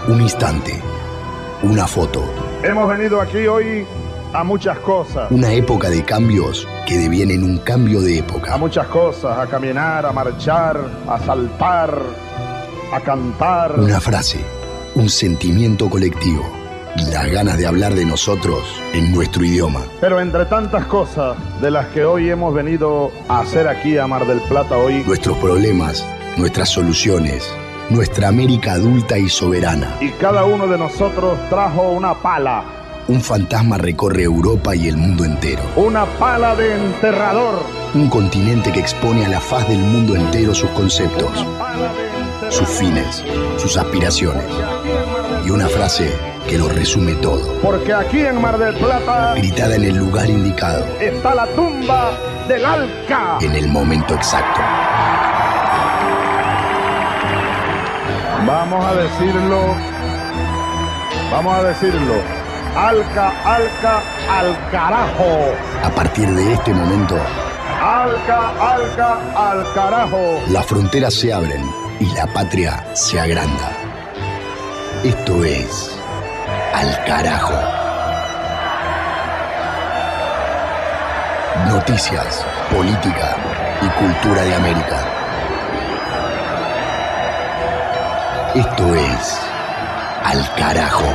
Un instante, una foto. Hemos venido aquí hoy a muchas cosas. Una época de cambios que devienen un cambio de época. A muchas cosas, a caminar, a marchar, a saltar, a cantar. Una frase, un sentimiento colectivo, las ganas de hablar de nosotros en nuestro idioma. Pero entre tantas cosas de las que hoy hemos venido a hacer aquí a Mar del Plata hoy, nuestros problemas, nuestras soluciones, nuestra América adulta y soberana. Y cada uno de nosotros trajo una pala. Un fantasma recorre Europa y el mundo entero. Una pala de enterrador. Un continente que expone a la faz del mundo entero sus conceptos, sus fines, sus aspiraciones. Y una frase que lo resume todo. Porque aquí en Mar del Plata, gritada en el lugar indicado, está la tumba del Alca. En el momento exacto. Vamos a decirlo. Alca, Alca, al carajo. A partir de este momento, Alca, Alca, al carajo. Las fronteras se abren y la patria se agranda. Esto es Al Carajo. Noticias, política y cultura de América. Esto es Al Carajo.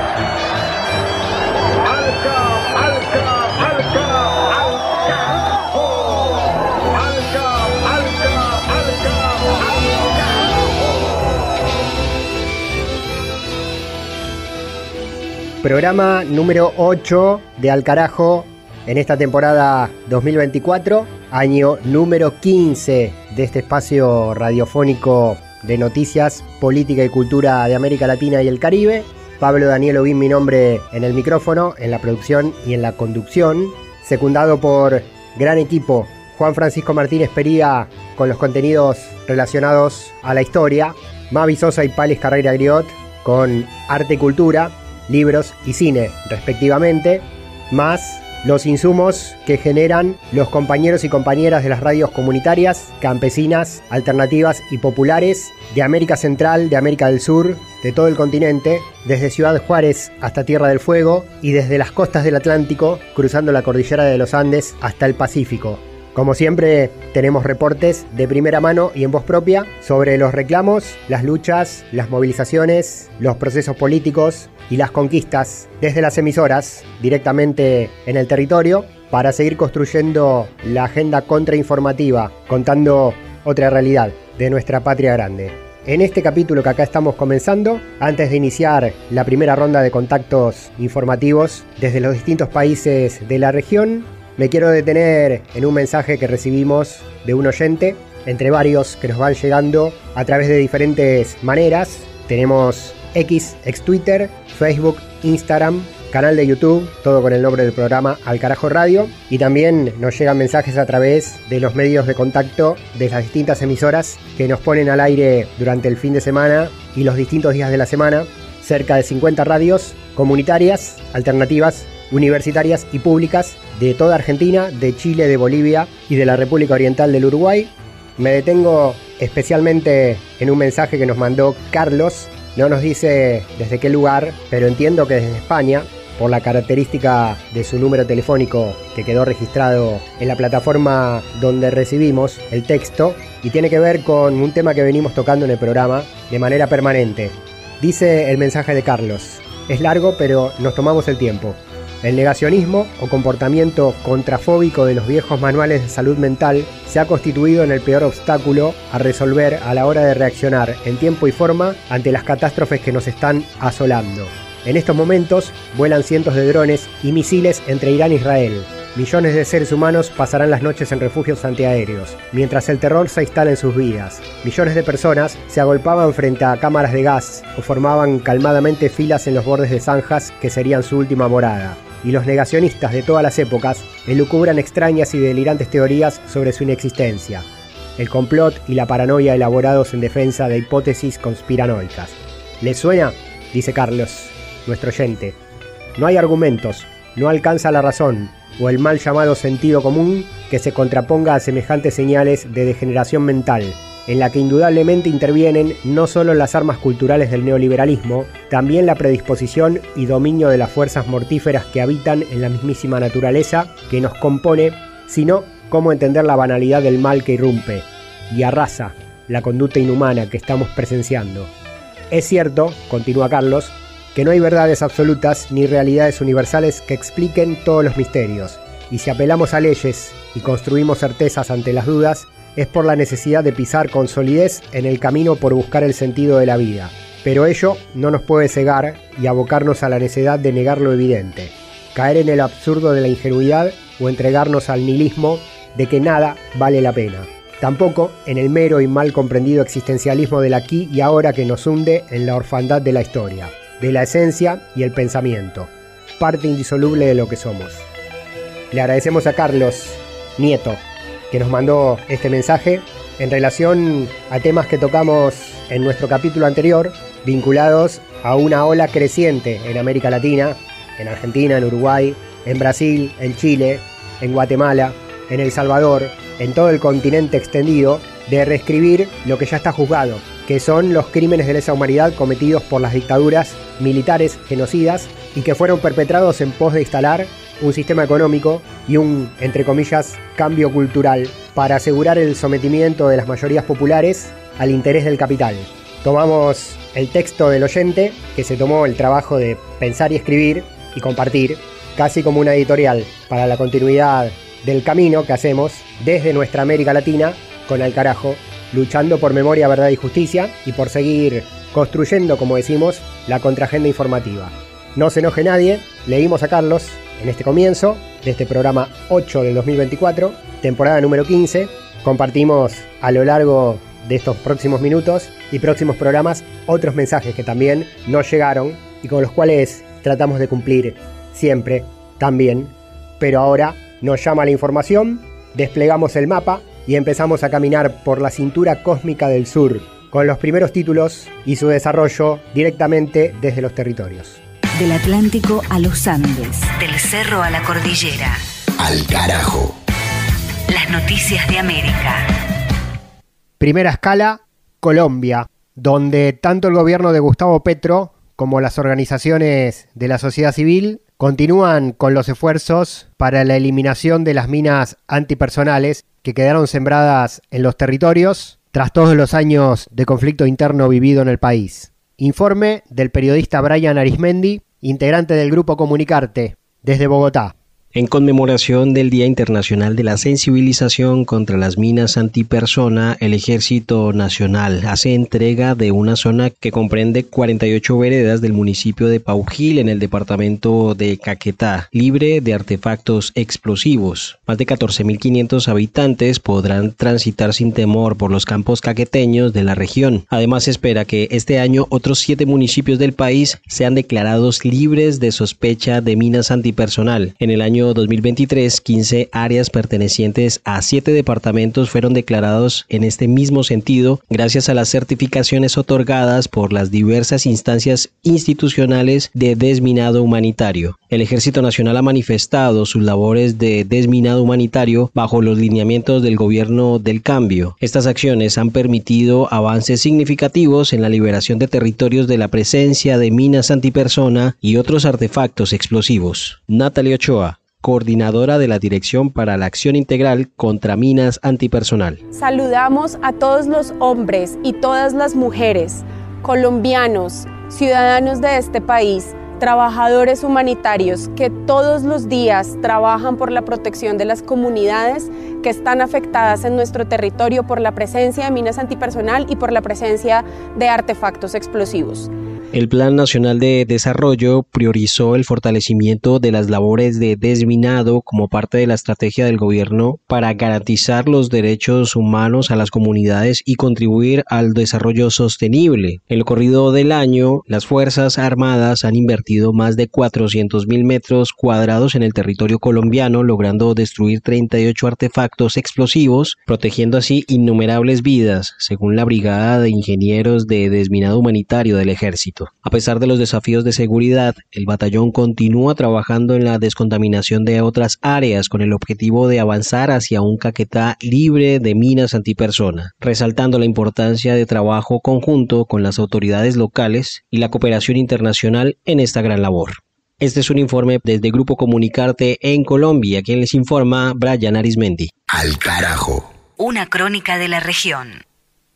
Programa número 8 de Al Carajo en esta temporada 2024, año número 15 de este espacio radiofónico de noticias, política y cultura de América Latina y el Caribe. Pablo Daniel Obín, mi nombre, en el micrófono, en la producción y en la conducción, secundado por gran equipo: Juan Francisco Martínez Pería con los contenidos relacionados a la historia, Mavi Sosa y Palis Carrera Griot con arte y cultura, libros y cine respectivamente, más los insumos que generan los compañeros y compañeras de las radios comunitarias, campesinas, alternativas y populares de América Central, de América del Sur, de todo el continente, desde Ciudad Juárez hasta Tierra del Fuego y desde las costas del Atlántico, cruzando la cordillera de los Andes hasta el Pacífico. Como siempre, tenemos reportes de primera mano y en voz propia sobre los reclamos, las luchas, las movilizaciones, los procesos políticos y las conquistas desde las emisoras directamente en el territorio para seguir construyendo la agenda contrainformativa, contando otra realidad de nuestra patria grande. En este capítulo que acá estamos comenzando, antes de iniciar la primera ronda de contactos informativos desde los distintos países de la región, me quiero detener en un mensaje que recibimos de un oyente, entre varios que nos van llegando a través de diferentes maneras. Tenemos ex Twitter, Facebook, Instagram, canal de YouTube, todo con el nombre del programa Al Carajo Radio. Y también nos llegan mensajes a través de los medios de contacto de las distintas emisoras que nos ponen al aire durante el fin de semana y los distintos días de la semana. Cerca de 50 radios comunitarias, alternativas, universitarias y públicas de toda Argentina, de Chile, de Bolivia y de la República Oriental del Uruguay. Me detengo especialmente en un mensaje que nos mandó Carlos. No nos dice desde qué lugar, pero entiendo que desde España, por la característica de su número telefónico que quedó registrado en la plataforma donde recibimos el texto, y tiene que ver con un tema que venimos tocando en el programa de manera permanente. Dice el mensaje de Carlos: es largo, pero nos tomamos el tiempo. El negacionismo o comportamiento contrafóbico de los viejos manuales de salud mental se ha constituido en el peor obstáculo a resolver a la hora de reaccionar en tiempo y forma ante las catástrofes que nos están asolando. En estos momentos vuelan cientos de drones y misiles entre Irán e Israel. Millones de seres humanos pasarán las noches en refugios antiaéreos, mientras el terror se instala en sus vidas. Millones de personas se agolpaban frente a cámaras de gas o formaban calmadamente filas en los bordes de zanjas que serían su última morada. Y los negacionistas de todas las épocas elucubran extrañas y delirantes teorías sobre su inexistencia. El complot y la paranoia elaborados en defensa de hipótesis conspiranoicas. ¿Les suena? Dice Carlos, nuestro oyente. No hay argumentos, no alcanza la razón o el mal llamado sentido común que se contraponga a semejantes señales de degeneración mental. en la que indudablemente intervienen no solo las armas culturales del neoliberalismo, también la predisposición y dominio de las fuerzas mortíferas que habitan en la mismísima naturaleza que nos compone, sino cómo entender la banalidad del mal que irrumpe y arrasa la conducta inhumana que estamos presenciando. Es cierto, continúa Carlos, que no hay verdades absolutas ni realidades universales que expliquen todos los misterios, y si apelamos a leyes y construimos certezas ante las dudas, es por la necesidad de pisar con solidez en el camino por buscar el sentido de la vida. Pero ello no nos puede cegar y abocarnos a la necedad de negar lo evidente, caer en el absurdo de la ingenuidad o entregarnos al nihilismo de que nada vale la pena. Tampoco en el mero y mal comprendido existencialismo del aquí y ahora que nos hunde en la orfandad de la historia, de la esencia y el pensamiento, parte indisoluble de lo que somos. Le agradecemos a Carlos Nieto, que nos mandó este mensaje en relación a temas que tocamos en nuestro capítulo anterior, vinculados a una ola creciente en América Latina, en Argentina, en Uruguay, en Brasil, en Chile, en Guatemala, en El Salvador, en todo el continente extendido, de reescribir lo que ya está juzgado, que son los crímenes de lesa humanidad cometidos por las dictaduras militares genocidas y que fueron perpetrados en pos de instalar un sistema económico y un, entre comillas, cambio cultural para asegurar el sometimiento de las mayorías populares al interés del capital. Tomamos el texto del oyente, que se tomó el trabajo de pensar y escribir y compartir, casi como una editorial para la continuidad del camino que hacemos desde nuestra América Latina con Al Carajo, luchando por memoria, verdad y justicia y por seguir construyendo, como decimos, la contraagenda informativa. No se enoje nadie, leímos a Carlos en este comienzo de este programa 8 del 2024, temporada número 15. Compartimos a lo largo de estos próximos minutos y próximos programas otros mensajes que también nos llegaron y con los cuales tratamos de cumplir siempre también, pero ahora nos llama la información, desplegamos el mapa y empezamos a caminar por la cintura cósmica del sur, con los primeros títulos y su desarrollo directamente desde los territorios. Del Atlántico a los Andes, del cerro a la cordillera. Al Carajo. Las noticias de América. Primera escala, Colombia, donde tanto el gobierno de Gustavo Petro como las organizaciones de la sociedad civil continúan con los esfuerzos para la eliminación de las minas antipersonales que quedaron sembradas en los territorios tras todos los años de conflicto interno vivido en el país. Informe del periodista Brian Arismendi, integrante del Grupo Comunicarte, desde Bogotá. En conmemoración del Día Internacional de la Sensibilización contra las Minas Antipersona, el Ejército Nacional hace entrega de una zona que comprende 48 veredas del municipio de Paujil en el departamento de Caquetá, libre de artefactos explosivos. Más de 14.500 habitantes podrán transitar sin temor por los campos caqueteños de la región. Además, se espera que este año otros 7 municipios del país sean declarados libres de sospecha de minas antipersonal. En el año 2023, 15 áreas pertenecientes a 7 departamentos fueron declarados en este mismo sentido gracias a las certificaciones otorgadas por las diversas instancias institucionales de desminado humanitario. El Ejército Nacional ha manifestado sus labores de desminado humanitario bajo los lineamientos del gobierno del cambio. Estas acciones han permitido avances significativos en la liberación de territorios de la presencia de minas antipersona y otros artefactos explosivos. Natalia Ochoa, coordinadora de la Dirección para la Acción Integral contra Minas Antipersonal. Saludamos a todos los hombres y todas las mujeres, colombianos, ciudadanos de este país, trabajadores humanitarios que todos los días trabajan por la protección de las comunidades que están afectadas en nuestro territorio por la presencia de minas antipersonal y por la presencia de artefactos explosivos. El Plan Nacional de Desarrollo priorizó el fortalecimiento de las labores de desminado como parte de la estrategia del gobierno para garantizar los derechos humanos a las comunidades y contribuir al desarrollo sostenible. En lo corrido del año, las Fuerzas Armadas han invertido más de 400.000 metros cuadrados en el territorio colombiano, logrando destruir 38 artefactos explosivos, protegiendo así innumerables vidas, según la Brigada de Ingenieros de Desminado Humanitario del Ejército. departamento. A pesar de los desafíos de seguridad, el batallón continúa trabajando en la descontaminación de otras áreas con el objetivo de avanzar hacia un Caquetá libre de minas antipersona, resaltando la importancia de trabajo conjunto con las autoridades locales y la cooperación internacional en esta gran labor. Este es un informe desde Grupo Comunicarte en Colombia, quien les informa Brian Arismendi. Al carajo. Una crónica de la región.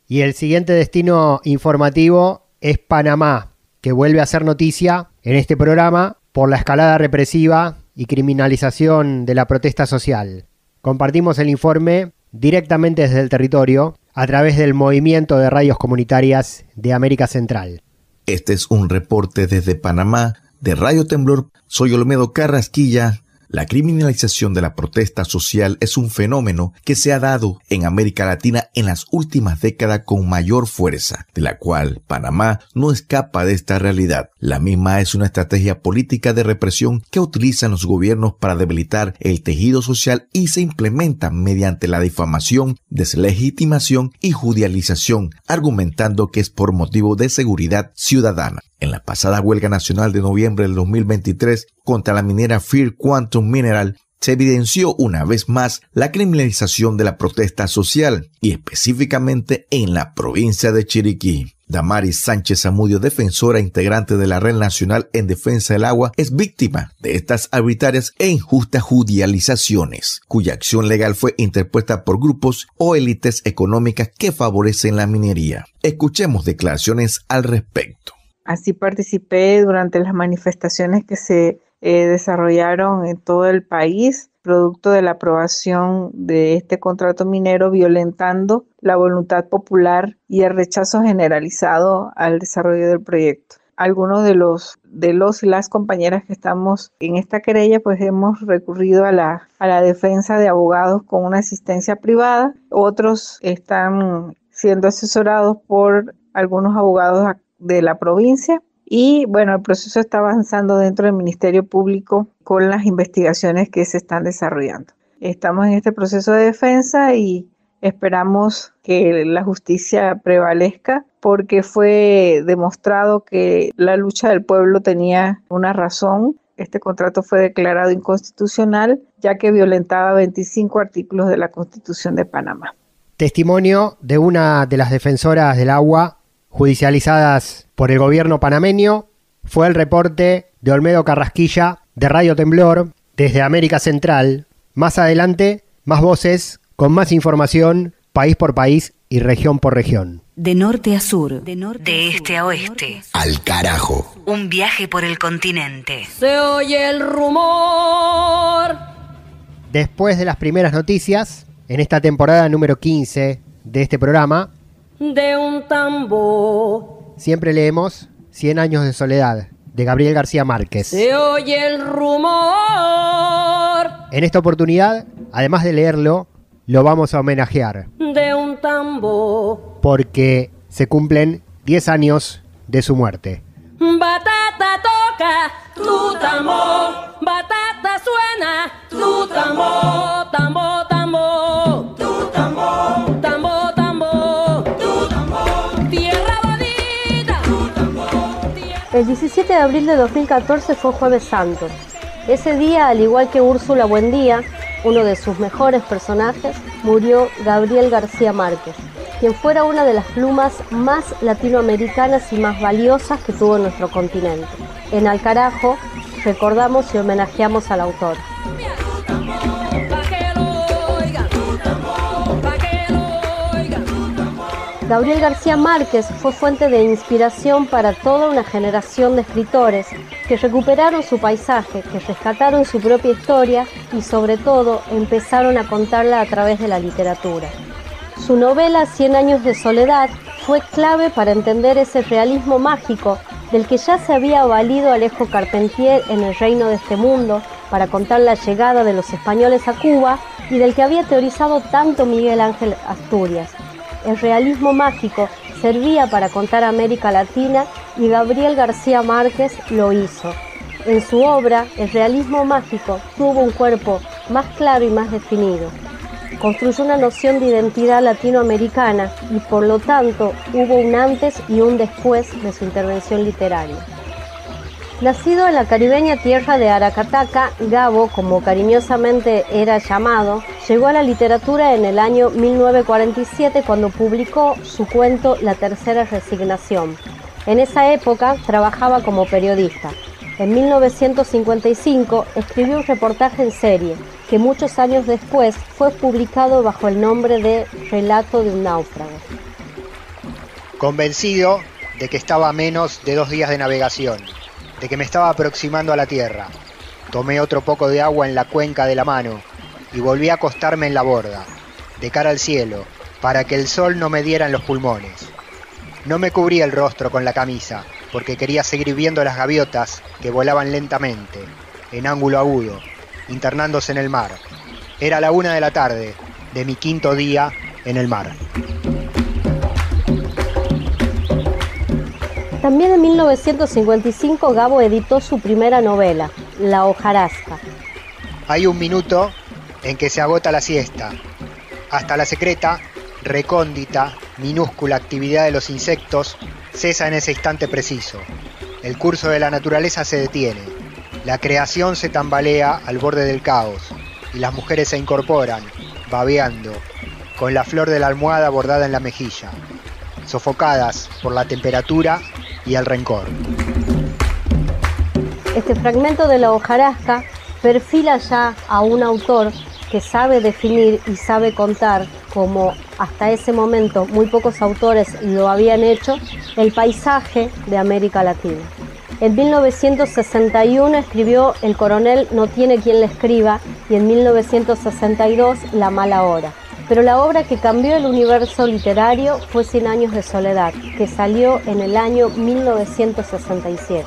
Y el siguiente destino informativo es Panamá, que vuelve a ser noticia en este programa por la escalada represiva y criminalización de la protesta social. Compartimos el informe directamente desde el territorio a través del Movimiento de Radios Comunitarias de América Central. Este es un reporte desde Panamá de Radio Temblor. Soy Olmedo Carrasquilla. La criminalización de la protesta social es un fenómeno que se ha dado en América Latina en las últimas décadas con mayor fuerza, de la cual Panamá no escapa de esta realidad. La misma es una estrategia política de represión que utilizan los gobiernos para debilitar el tejido social y se implementa mediante la difamación, deslegitimación y judicialización, argumentando que es por motivo de seguridad ciudadana. En la pasada huelga nacional de noviembre del 2023 contra la minera First Quantum Mineral, se evidenció una vez más la criminalización de la protesta social y específicamente en la provincia de Chiriquí. Damaris Sánchez Zamudio, defensora integrante de la Red Nacional en Defensa del Agua, es víctima de estas arbitrarias e injustas judicializaciones, cuya acción legal fue interpuesta por grupos o élites económicas que favorecen la minería. Escuchemos declaraciones al respecto. Así participé durante las manifestaciones que se desarrollaron en todo el país, producto de la aprobación de este contrato minero, violentando la voluntad popular y el rechazo generalizado al desarrollo del proyecto. Algunos de los y las compañeras que estamos en esta querella, pues hemos recurrido a la defensa de abogados con una asistencia privada. Otros están siendo asesorados por algunos abogados de la provincia y bueno, el proceso está avanzando dentro del Ministerio Público con las investigaciones que se están desarrollando. Estamos en este proceso de defensa y esperamos que la justicia prevalezca porque fue demostrado que la lucha del pueblo tenía una razón. Este contrato fue declarado inconstitucional ya que violentaba 25 artículos de la Constitución de Panamá. Testimonio de una de las defensoras del agua judicializadas por el gobierno panameño fue el reporte de Olmedo Carrasquilla de Radio Temblor desde América Central. Más adelante, más voces con más información, país por país y región por región. De norte a sur, de este a oeste. Al carajo. Un viaje por el continente. Se oye el rumor. Después de las primeras noticias, en esta temporada número 15 de este programa, de un tambor. Siempre leemos 100 años de soledad, de Gabriel García Márquez. Se oye el rumor. En esta oportunidad, además de leerlo, lo vamos a homenajear. De un tambor. Porque se cumplen 10 años de su muerte. Batata toca, tu tambor. Batata suena, tu tambor. Tambor, tambor. Tu tambor. Tambor, tambor. Tu tambor. Tierra bonita. Tu tambor. El 17 de abril de 2014 fue Jueves Santo. Ese día, al igual que Úrsula Buendía, uno de sus mejores personajes, murió Gabriel García Márquez, quien fuera una de las plumas más latinoamericanas y más valiosas que tuvo nuestro continente. En Al Carajo, recordamos y homenajeamos al autor. Gabriel García Márquez fue fuente de inspiración para toda una generación de escritores que recuperaron su paisaje, que rescataron su propia historia y sobre todo empezaron a contarla a través de la literatura. Su novela 100 años de soledad fue clave para entender ese realismo mágico del que ya se había valido Alejo Carpentier en El reino de este mundo para contar la llegada de los españoles a Cuba y del que había teorizado tanto Miguel Ángel Asturias. El realismo mágico servía para contar América Latina y Gabriel García Márquez lo hizo. En su obra, el realismo mágico tuvo un cuerpo más claro y más definido. construyó una noción de identidad latinoamericana y por lo tanto hubo un antes y un después de su intervención literaria. Nacido en la caribeña tierra de Aracataca, Gabo, como cariñosamente era llamado, llegó a la literatura en el año 1947 cuando publicó su cuento La Tercera Resignación. En esa época trabajaba como periodista. En 1955 escribió un reportaje en serie que muchos años después fue publicado bajo el nombre de Relato de un náufrago. Convencido de que estaba a menos de 2 días de navegación, de que me estaba aproximando a la tierra, tomé otro poco de agua en la cuenca de la mano y volví a acostarme en la borda, de cara al cielo, para que el sol no me diera en los pulmones. No me cubría el rostro con la camisa, porque quería seguir viendo las gaviotas que volaban lentamente, en ángulo agudo, internándose en el mar. Era la 1 de la tarde de mi 5º día en el mar. También en 1955 Gabo editó su primera novela, La hojarasca. Hay un minuto en que se agota la siesta. Hasta la secreta, recóndita, minúscula actividad de los insectos cesa en ese instante preciso. El curso de la naturaleza se detiene. La creación se tambalea al borde del caos y las mujeres se incorporan, babeando, con la flor de la almohada bordada en la mejilla, sofocadas por la temperatura y el rencor. Este fragmento de La hojarasca perfila ya a un autor que sabe definir y sabe contar, como hasta ese momento muy pocos autores lo habían hecho, el paisaje de América Latina. En 1961 escribió El coronel no tiene quien le escriba y en 1962 La mala hora. Pero la obra que cambió el universo literario fue 100 años de soledad, que salió en el año 1967.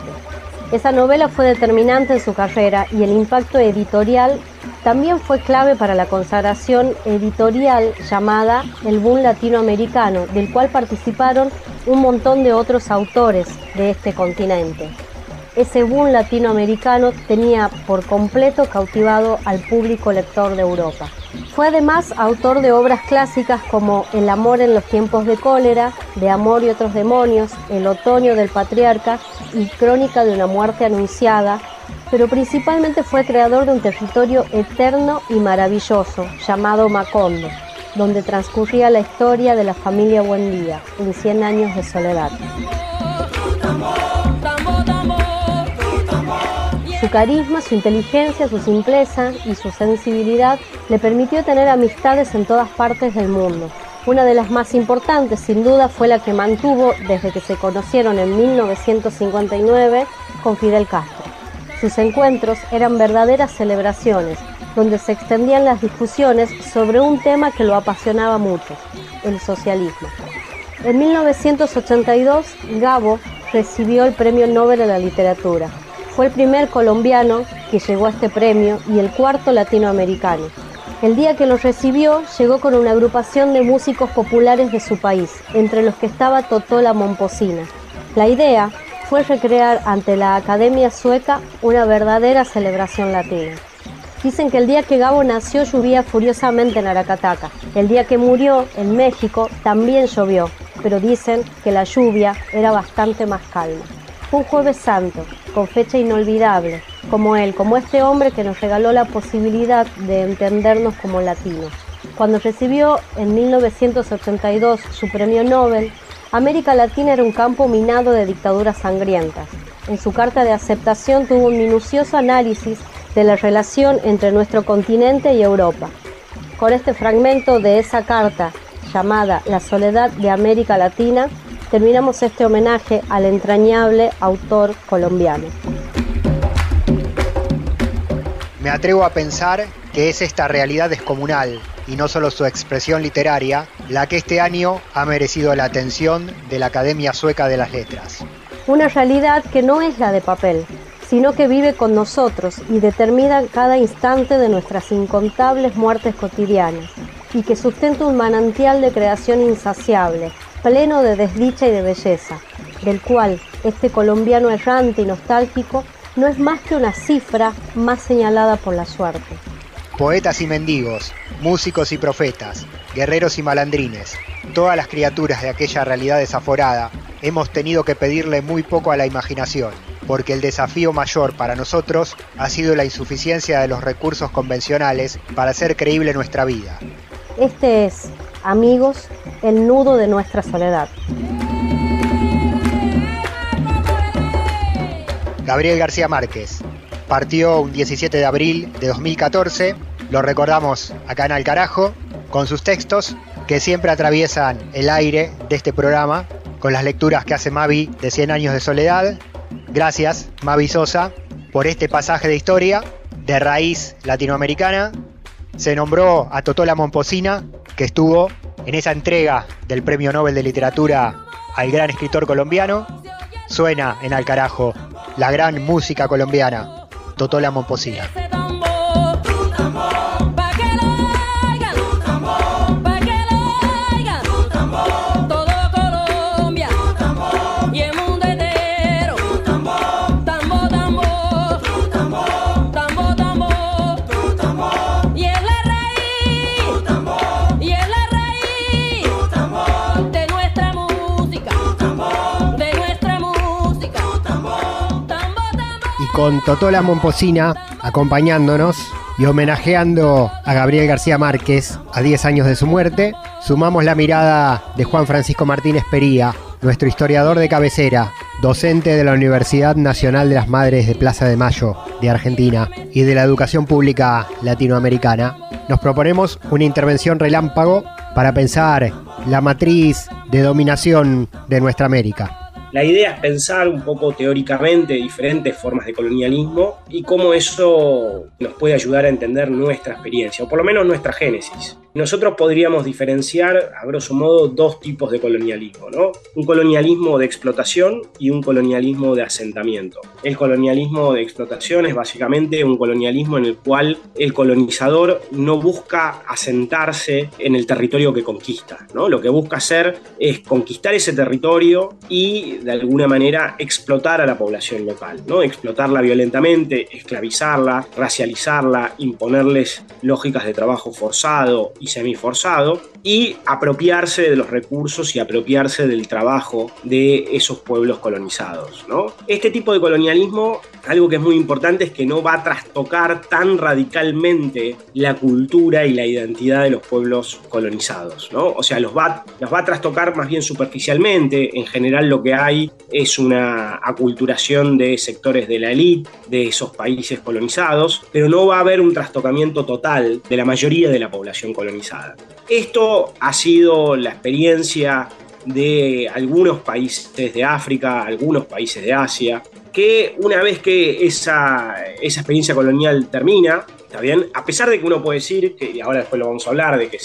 Esa novela fue determinante en su carrera y el impacto editorial también fue clave para la consagración editorial llamada El Boom Latinoamericano, del cual participaron un montón de otros autores de este continente. Ese boom latinoamericano tenía por completo cautivado al público lector de Europa. Fue además autor de obras clásicas como El amor en los tiempos de cólera, De amor y otros demonios, El otoño del patriarca y Crónica de una muerte anunciada, pero principalmente fue creador de un territorio eterno y maravilloso llamado Macondo, donde transcurría la historia de la familia Buendía en 100 años de soledad. Su carisma, su inteligencia, su simpleza y su sensibilidad le permitió tener amistades en todas partes del mundo. Una de las más importantes, sin duda, fue la que mantuvo desde que se conocieron en 1959 con Fidel Castro. Sus encuentros eran verdaderas celebraciones, donde se extendían las discusiones sobre un tema que lo apasionaba mucho, el socialismo. En 1982, Gabo recibió el Premio Nobel de la Literatura. Fue el primer colombiano que llegó a este premio y el 4º latinoamericano. El día que lo recibió, llegó con una agrupación de músicos populares de su país, entre los que estaba Totó la Momposina. La idea fue recrear ante la Academia Sueca una verdadera celebración latina. Dicen que el día que Gabo nació llovía furiosamente en Aracataca. El día que murió, en México, también llovió, pero dicen que la lluvia era bastante más calma. Fue un Jueves Santo, con fecha inolvidable, como él, como este hombre que nos regaló la posibilidad de entendernos como latinos. Cuando recibió en 1982 su premio Nobel, América Latina era un campo minado de dictaduras sangrientas. En su carta de aceptación tuvo un minucioso análisis de la relación entre nuestro continente y Europa. Con este fragmento de esa carta, llamada La soledad de América Latina, terminamos este homenaje al entrañable autor colombiano. Me atrevo a pensar que es esta realidad descomunal, y no solo su expresión literaria, la que este año ha merecido la atención de la Academia Sueca de las Letras. Una realidad que no es la de papel, sino que vive con nosotros y determina cada instante de nuestras incontables muertes cotidianas, y que sustenta un manantial de creación insaciable, pleno de desdicha y de belleza, del cual este colombiano errante y nostálgico no es más que una cifra más señalada por la suerte. Poetas y mendigos, músicos y profetas, guerreros y malandrines, todas las criaturas de aquella realidad desaforada, hemos tenido que pedirle muy poco a la imaginación, porque el desafío mayor para nosotros ha sido la insuficiencia de los recursos convencionales para hacer creíble nuestra vida. Este es, amigos, el nudo de nuestra soledad. Gabriel García Márquez partió un 17 de abril de 2014, lo recordamos acá en Al Carajo, con sus textos que siempre atraviesan el aire de este programa, con las lecturas que hace Mavi de 100 años de soledad. Gracias, Mavi Sosa, por este pasaje de historia de raíz latinoamericana. Se nombró a Totola Momposina, que estuvo en esa entrega del Premio Nobel de Literatura al gran escritor colombiano. Suena en Al Carajo la gran música colombiana, Totola Momposina. Con Totola Momposina acompañándonos y homenajeando a Gabriel García Márquez a 10 años de su muerte, sumamos la mirada de Juan Francisco Martínez Pería, nuestro historiador de cabecera, docente de la Universidad Nacional de las Madres de Plaza de Mayo de Argentina y de la educación pública latinoamericana. Nos proponemos una intervención relámpago para pensar la matriz de dominación de nuestra América. La idea es pensar un poco teóricamente diferentes formas de colonialismo y cómo eso nos puede ayudar a entender nuestra experiencia, o por lo menos nuestra génesis. Nosotros podríamos diferenciar, a grosso modo, dos tipos de colonialismo, ¿no? Un colonialismo de explotación y un colonialismo de asentamiento. El colonialismo de explotación es básicamente un colonialismo en el cual el colonizador no busca asentarse en el territorio que conquista, ¿no? Lo que busca hacer es conquistar ese territorio y, de alguna manera, explotar a la población local, ¿no? Explotarla violentamente, esclavizarla, racializarla, imponerles lógicas de trabajo forzado y semiforzado, y apropiarse de los recursos y apropiarse del trabajo de esos pueblos colonizados, ¿no? Este tipo de colonialismo, algo que es muy importante es que no va a trastocar tan radicalmente la cultura y la identidad de los pueblos colonizados, ¿no? O sea, los va a trastocar más bien superficialmente. En general lo que hay es una aculturación de sectores de la élite de esos países colonizados, pero no va a haber un trastocamiento total de la mayoría de la población colonizada. Esto ha sido la experiencia de algunos países de África, algunos países de Asia, que una vez que esa experiencia colonial termina, ¿está bien? A pesar de que uno puede decir, que ahora después lo vamos a hablar, de que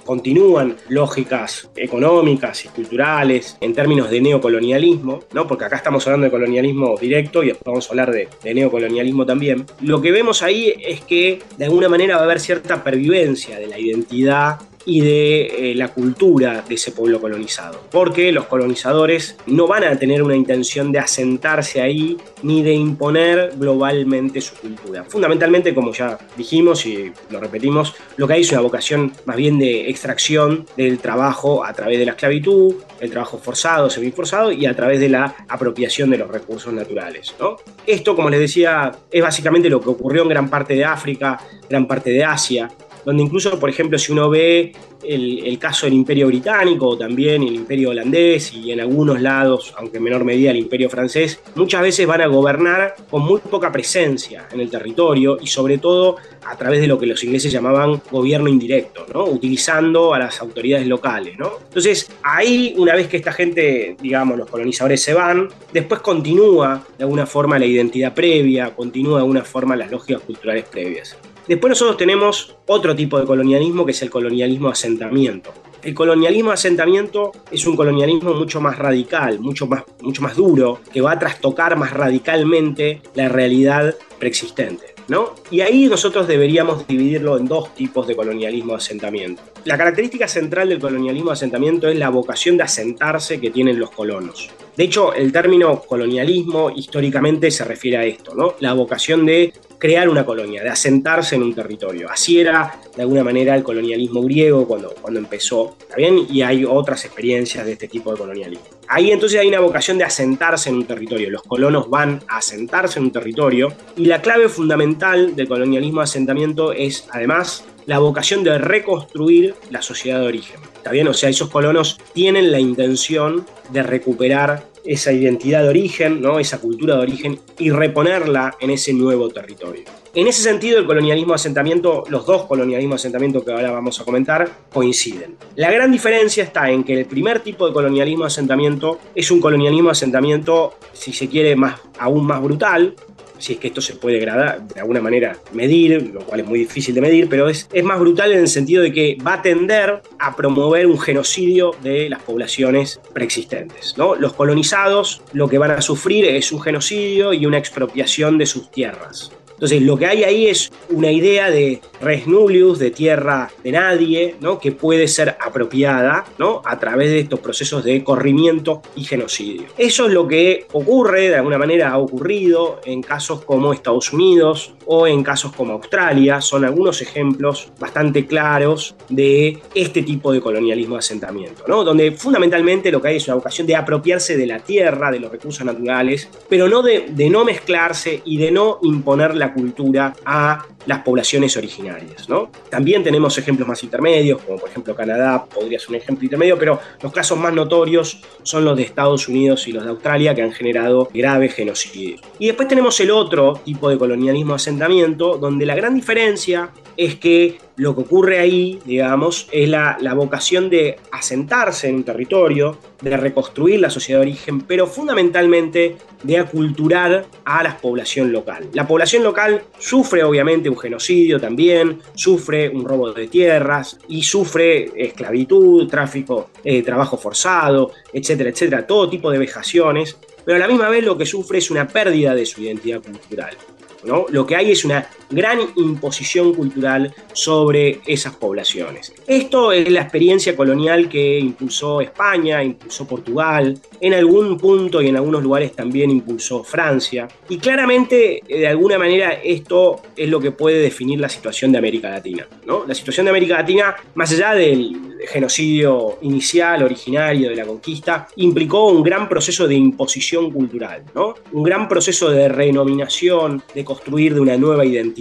continúan lógicas económicas y culturales en términos de neocolonialismo, ¿no? Porque acá estamos hablando de colonialismo directo y después vamos a hablar de neocolonialismo también. Lo que vemos ahí es que de alguna manera va a haber cierta pervivencia de la identidad y de la cultura de ese pueblo colonizado, porque los colonizadores no van a tener una intención de asentarse ahí ni de imponer globalmente su cultura. Fundamentalmente, como ya dijimos y lo repetimos, lo que hay es una vocación más bien de extracción del trabajo a través de la esclavitud, el trabajo forzado, semiforzado, y a través de la apropiación de los recursos naturales, ¿no? Esto, como les decía, es básicamente lo que ocurrió en gran parte de África, gran parte de Asia, donde incluso, por ejemplo, si uno ve el caso del Imperio Británico o también el Imperio Holandés y en algunos lados, aunque en menor medida el Imperio Francés, muchas veces van a gobernar con muy poca presencia en el territorio y sobre todo a través de lo que los ingleses llamaban gobierno indirecto, ¿no? Utilizando a las autoridades locales, ¿no? Entonces, ahí, una vez que esta gente, digamos, los colonizadores se van, después continúa de alguna forma la identidad previa, continúa de alguna forma las lógicas culturales previas. Después nosotros tenemos otro tipo de colonialismo, que es el colonialismo de asentamiento. El colonialismo de asentamiento es un colonialismo mucho más radical, mucho más duro, que va a trastocar más radicalmente la realidad preexistente, ¿no? Y ahí nosotros deberíamos dividirlo en dos tipos de colonialismo de asentamiento. La característica central del colonialismo de asentamiento es la vocación de asentarse que tienen los colonos. De hecho, el término colonialismo históricamente se refiere a esto, ¿no? La vocación de crear una colonia, de asentarse en un territorio. Así era, de alguna manera, el colonialismo griego cuando empezó, ¿está bien? Y hay otras experiencias de este tipo de colonialismo. Ahí entonces hay una vocación de asentarse en un territorio. Los colonos van a asentarse en un territorio y la clave fundamental del colonialismo de asentamiento es, además, la vocación de reconstruir la sociedad de origen. ¿Está bien? O sea, esos colonos tienen la intención de recuperar esa identidad de origen, ¿no? Esa cultura de origen, y reponerla en ese nuevo territorio. En ese sentido, el colonialismo de asentamiento, los dos colonialismos de asentamiento que ahora vamos a comentar, coinciden. La gran diferencia está en que el primer tipo de colonialismo de asentamiento es un colonialismo de asentamiento, si se quiere, aún más brutal, si es que esto se puede gradar, de alguna manera medir, lo cual es muy difícil de medir, pero es más brutal en el sentido de que va a tender a promover un genocidio de las poblaciones preexistentes, ¿no? Los colonizados lo que van a sufrir es un genocidio y una expropiación de sus tierras. Entonces, lo que hay ahí es una idea de res nullius, de tierra de nadie, ¿no? Que puede ser apropiada, ¿no? A través de estos procesos de corrimiento y genocidio. Eso es lo que ocurre, de alguna manera ha ocurrido en casos como Estados Unidos o en casos como Australia. Son algunos ejemplos bastante claros de este tipo de colonialismo de asentamiento, ¿no? Donde fundamentalmente lo que hay es una vocación de apropiarse de la tierra, de los recursos naturales, pero no de no mezclarse y de no imponer la cultura a las poblaciones originarias, ¿no? También tenemos ejemplos más intermedios, como por ejemplo Canadá podría ser un ejemplo intermedio, pero los casos más notorios son los de Estados Unidos y los de Australia, que han generado graves genocidios. Y después tenemos el otro tipo de colonialismo de asentamiento, donde la gran diferencia es que lo que ocurre ahí, digamos, es la vocación de asentarse en un territorio, de reconstruir la sociedad de origen, pero fundamentalmente de aculturar a la población local. La población local sufre obviamente un genocidio también, sufre un robo de tierras y sufre esclavitud, tráfico, trabajo forzado, etcétera, etcétera, todo tipo de vejaciones, pero a la misma vez lo que sufre es una pérdida de su identidad cultural, ¿no? Lo que hay es una gran imposición cultural sobre esas poblaciones. Esto es la experiencia colonial que impulsó España, impulsó Portugal, en algún punto y en algunos lugares también impulsó Francia. Y claramente, de alguna manera, esto es lo que puede definir la situación de América Latina, ¿no? La situación de América Latina, más allá del genocidio inicial, originario de la conquista, implicó un gran proceso de imposición cultural, ¿no? Un gran proceso de renominación, de construir de una nueva identidad.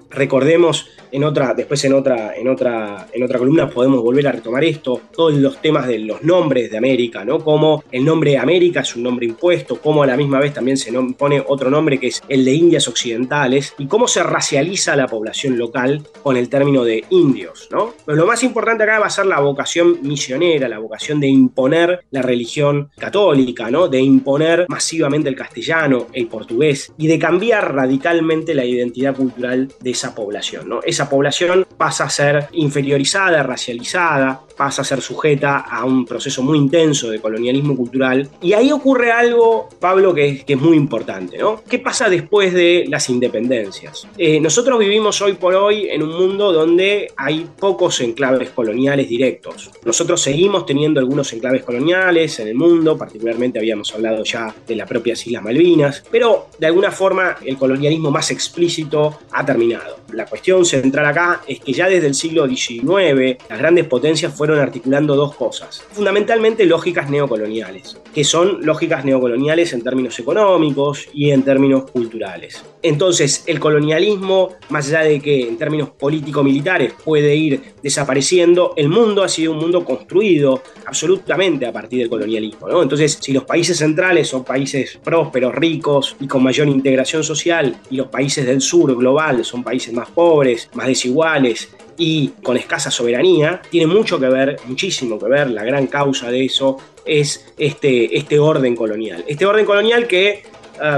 Recordemos, después en otra columna podemos volver a retomar esto, todos los temas de los nombres de América, ¿no? Como el nombre América es un nombre impuesto, como a la misma vez también se pone otro nombre que es el de Indias Occidentales, y cómo se racializa la población local con el término de indios, ¿no? Pero lo más importante acá va a ser la vocación misionera, la vocación de imponer la religión católica, ¿no? De imponer masivamente el castellano, el portugués, y de cambiar radicalmente la identidad cultural de esa población, ¿no? Esa población pasa a ser inferiorizada, racializada, pasa a ser sujeta a un proceso muy intenso de colonialismo cultural. Y ahí ocurre algo, Pablo, que es muy importante, ¿no? ¿Qué pasa después de las independencias? Nosotros vivimos hoy por hoy en un mundo donde hay pocos enclaves coloniales directos. Nosotros seguimos teniendo algunos enclaves coloniales en el mundo, particularmente habíamos hablado ya de las propias Islas Malvinas, pero de alguna forma el colonialismo más explícito ha terminado. La cuestión central acá es que ya desde el siglo XIX las grandes potencias fueron articulando dos cosas, fundamentalmente lógicas neocoloniales, que son lógicas neocoloniales en términos económicos y en términos culturales. Entonces, el colonialismo, más allá de que en términos político-militares puede ir desapareciendo, el mundo ha sido un mundo construido absolutamente a partir del colonialismo, ¿no? Entonces, si los países centrales son países prósperos, ricos y con mayor integración social, y los países del sur global son países más pobres, más desiguales y con escasa soberanía, tiene mucho que ver, muchísimo que ver, la gran causa de eso es este orden colonial. Este orden colonial que,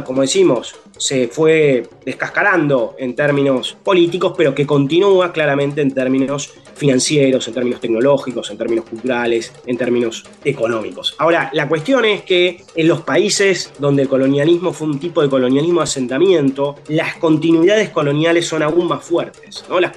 como decimos, se fue descascarando en términos políticos, pero que continúa claramente en términos financieros, en términos tecnológicos, en términos culturales, en términos económicos. Ahora, la cuestión es que en los países donde el colonialismo fue un tipo de colonialismo de asentamiento, las continuidades coloniales son aún más fuertes, ¿no? Las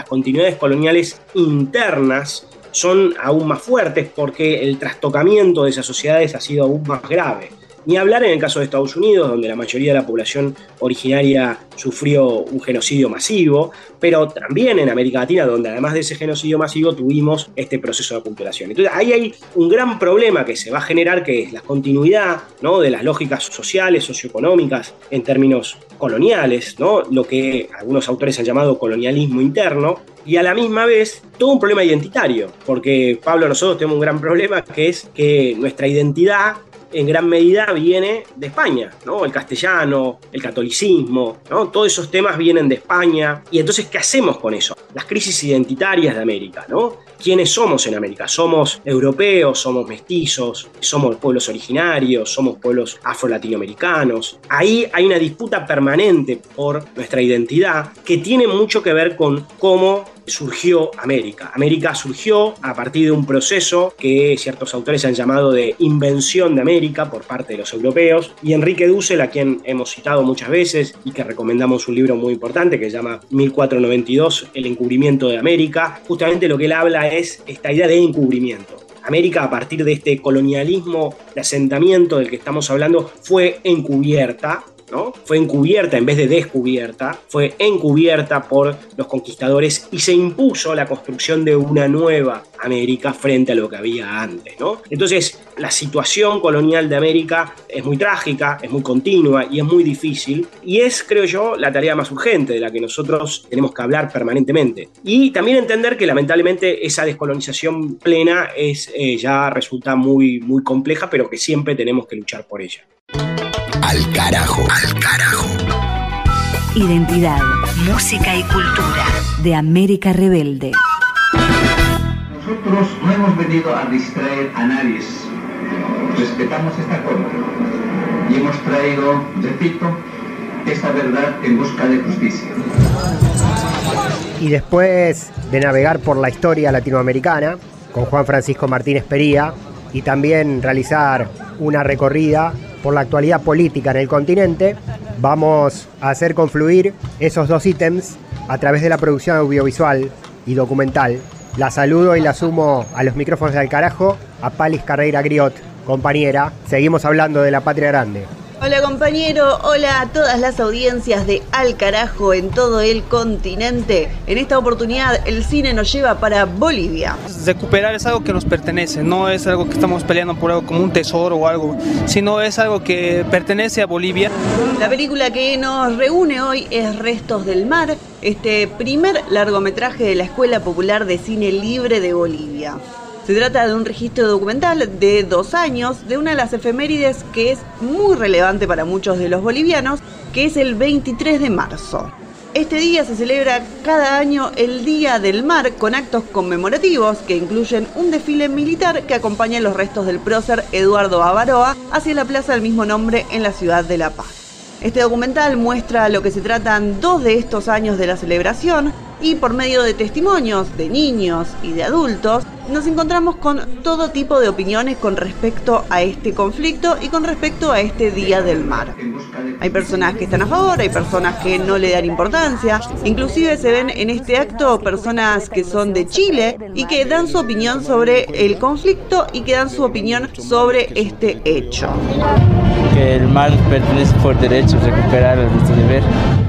continuidades coloniales internas son aún más fuertes porque el trastocamiento de esas sociedades ha sido aún más grave. Ni hablar en el caso de Estados Unidos, donde la mayoría de la población originaria sufrió un genocidio masivo, pero también en América Latina, donde además de ese genocidio masivo tuvimos este proceso de aculturación. Entonces ahí hay un gran problema que se va a generar, que es la continuidad, ¿no?, de las lógicas sociales, socioeconómicas en términos coloniales, ¿no?, lo que algunos autores han llamado colonialismo interno, y a la misma vez todo un problema identitario, porque Pablo, nosotros tenemos un gran problema, que es que nuestra identidad en gran medida viene de España, ¿no? El castellano, el catolicismo, ¿no? Todos esos temas vienen de España. Y entonces, ¿qué hacemos con eso? Las crisis identitarias de América, ¿no? ¿Quiénes somos en América? ¿Somos europeos? ¿Somos mestizos? ¿Somos pueblos originarios? ¿Somos pueblos afro-latinoamericanos? Ahí hay una disputa permanente por nuestra identidad que tiene mucho que ver con cómo surgió América. América surgió a partir de un proceso que ciertos autores han llamado de invención de América por parte de los europeos, y Enrique Dussel, a quien hemos citado muchas veces y que recomendamos un libro muy importante que se llama 1492, El encubrimiento de América, justamente lo que él habla es esta idea de encubrimiento. América, a partir de este colonialismo de asentamiento del que estamos hablando, fue encubierta, ¿no? Fue encubierta en vez de descubierta, fue encubierta por los conquistadores y se impuso la construcción de una nueva América frente a lo que había antes, ¿no? Entonces, la situación colonial de América es muy trágica, es muy continua y es muy difícil, y es, creo yo, la tarea más urgente de la que nosotros tenemos que hablar permanentemente. Y también entender que lamentablemente esa descolonización plena ya resulta muy, muy compleja, pero que siempre tenemos que luchar por ella. Al carajo. Al carajo. Identidad, música y cultura de América Rebelde. Nosotros no hemos venido a distraer a nadie. Respetamos esta corte y hemos traído, repito, esta verdad en busca de justicia. Y después de navegar por la historia latinoamericana con Juan Francisco Martínez Pería y también realizar una recorrida por la actualidad política en el continente, vamos a hacer confluir esos dos ítems a través de la producción audiovisual y documental. La saludo y la sumo a los micrófonos de Al Carajo, a Palis Carreira Griot, compañera. Seguimos hablando de la patria grande. Hola compañero, hola a todas las audiencias de Al Carajo en todo el continente. En esta oportunidad el cine nos lleva para Bolivia. Recuperar es algo que nos pertenece, no es algo que estamos peleando por algo como un tesoro o algo, sino es algo que pertenece a Bolivia. La película que nos reúne hoy es Restos del Mar, este primer largometraje de la Escuela Popular de Cine Libre de Bolivia. Se trata de un registro documental de 2 años de una de las efemérides que es muy relevante para muchos de los bolivianos, que es el 23 de marzo. Este día se celebra cada año el Día del Mar con actos conmemorativos que incluyen un desfile militar que acompaña los restos del prócer Eduardo Avaroa hacia la plaza del mismo nombre en la ciudad de La Paz. Este documental muestra lo que se tratan 2 de estos años de la celebración y por medio de testimonios de niños y de adultos nos encontramos con todo tipo de opiniones con respecto a este conflicto y con respecto a este Día del Mar. Hay personas que están a favor, hay personas que no le dan importancia, inclusive se ven en este acto personas que son de Chile y que dan su opinión sobre el conflicto y que dan su opinión sobre este hecho. Que el mar pertenece por derecho, recuperar nuestro deber.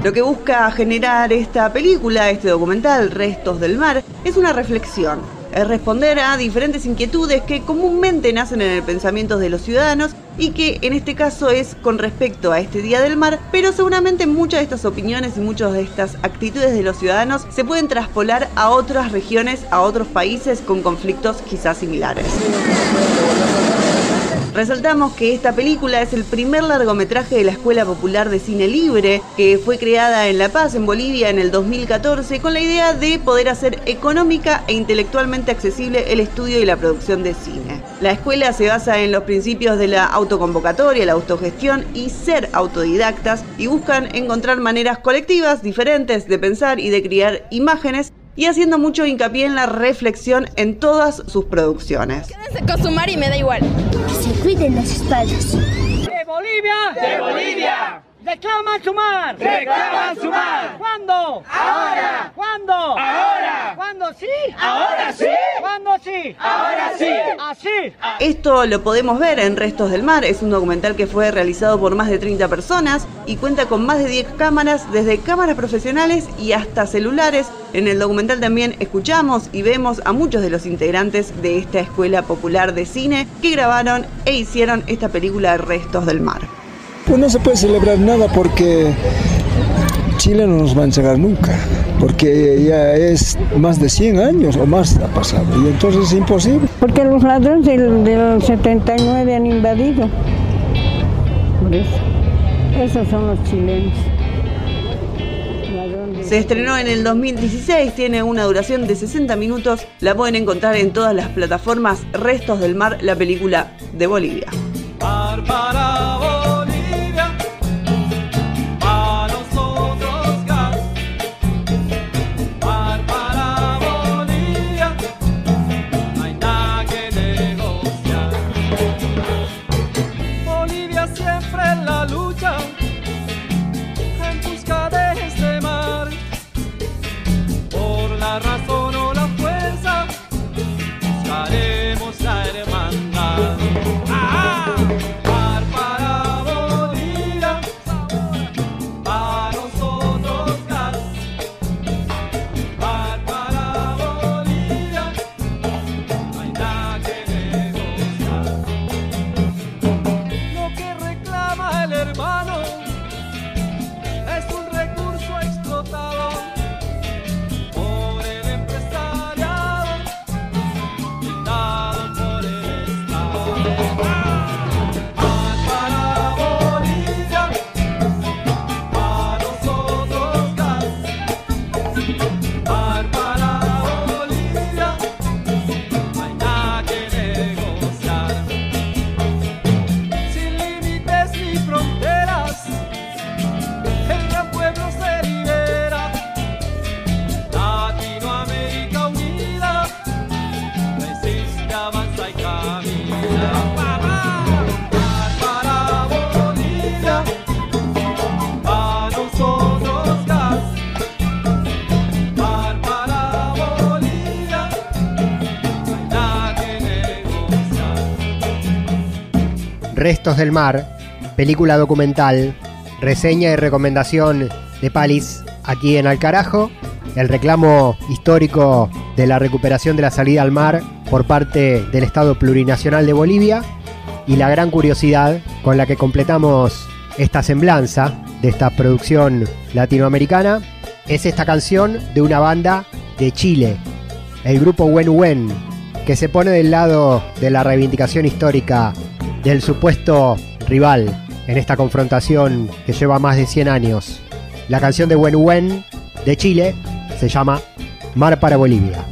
Lo que busca generar esta película, este documental, Restos del Mar, es una reflexión. Es responder a diferentes inquietudes que comúnmente nacen en el pensamiento de los ciudadanos y que en este caso es con respecto a este Día del Mar, pero seguramente muchas de estas opiniones y muchas de estas actitudes de los ciudadanos se pueden traspolar a otras regiones, a otros países con conflictos quizás similares. Resaltamos que esta película es el primer largometraje de la Escuela Popular de Cine Libre, que fue creada en La Paz, en Bolivia, en el 2014, con la idea de poder hacer económica e intelectualmente accesible el estudio y la producción de cine. La escuela se basa en los principios de la autoconvocatoria, la autogestión y ser autodidactas, y buscan encontrar maneras colectivas diferentes de pensar y de crear imágenes, y haciendo mucho hincapié en la reflexión en todas sus producciones. Quédense con su mar y me da igual. Que se cuiden las espaldas. ¡De Bolivia! ¡De Bolivia! ¡Reclaman su mar! ¡Reclaman su mar! ¿Cuándo? ¡Ahora! ¿Cuándo? ¡Ahora! ¿Cuándo sí? ¡Ahora sí! ¿Cuándo sí? ¡Ahora sí! ¡Así! Esto lo podemos ver en Restos del Mar. Es un documental que fue realizado por más de 30 personas y cuenta con más de 10 cámaras, desde cámaras profesionales y hasta celulares. En el documental también escuchamos y vemos a muchos de los integrantes de esta Escuela Popular de Cine que grabaron e hicieron esta película Restos del Mar. Pues no se puede celebrar nada porque Chile no nos va a entregar nunca, porque ya es más de 100 años o más ha pasado, y entonces es imposible. Porque los ladrones del 79 han invadido, por eso, esos son los chilenos. Se estrenó en el 2016, tiene una duración de 60 minutos, la pueden encontrar en todas las plataformas. Restos del Mar, la película de Bolivia. Para Bolivia, para nosotros gas. Para Bolivia, no hay nada que negociar. Bolivia siempre en la lucha, en busca de este mar. Por la razón o la fuerza, buscaremos la hermandad. Restos del Mar, película documental, reseña y recomendación de Palis aquí en Alcarajo, el reclamo histórico de la recuperación de la salida al mar por parte del Estado Plurinacional de Bolivia y la gran curiosidad con la que completamos esta semblanza de esta producción latinoamericana es esta canción de una banda de Chile, el grupo Wen Wen, que se pone del lado de la reivindicación histórica del supuesto rival en esta confrontación que lleva más de 100 años. La canción de Wen Wen de Chile se llama Mar para Bolivia.